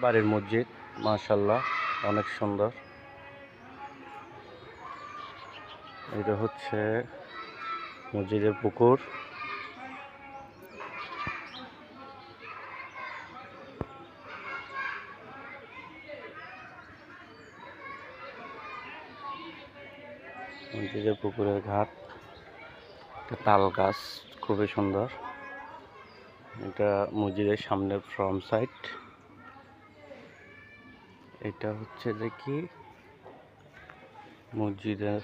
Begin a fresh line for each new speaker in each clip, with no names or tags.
বাড়ির মসজিদ, মাশাআল্লাহ অনেক সুন্দর। এটা হচ্ছে মসজিদের পুকুর। মসজিদের পুকুরের ঘাট, একটা তাল গাছ খুবই সুন্দর। এটা মসজিদের সামনের ফ্রন্ট সাইড। এটা হচ্ছে যে কি মসজিদের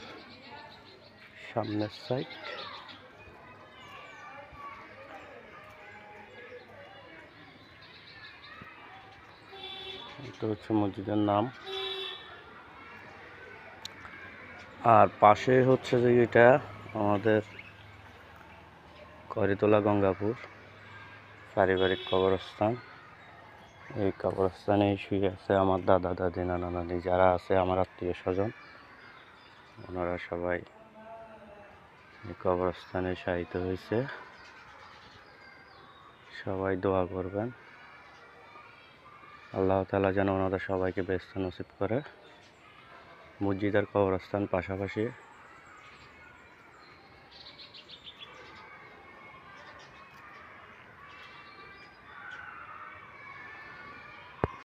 সামনের সাইড। এটা হচ্ছে মসজিদের নাম। আর পাশে হচ্ছে যে এটা আমাদের করিতলা গঙ্গাপুর পারিবারিক কবরস্থান। এই কবরস্থানে শুয়ে আছে আমার দাদা দাদি নানা নানি, যারা আছে আমার আত্মীয় স্বজন, ওনারা সবাই এই কবরস্থানে শায়িত হয়েছে। সবাই দোয়া করবেন, আল্লাহ তাআলা যেন ওনাদের সবাইকে বেহেশত নসিব করে। মসজিদ আর কবরস্থান পাশাপাশি।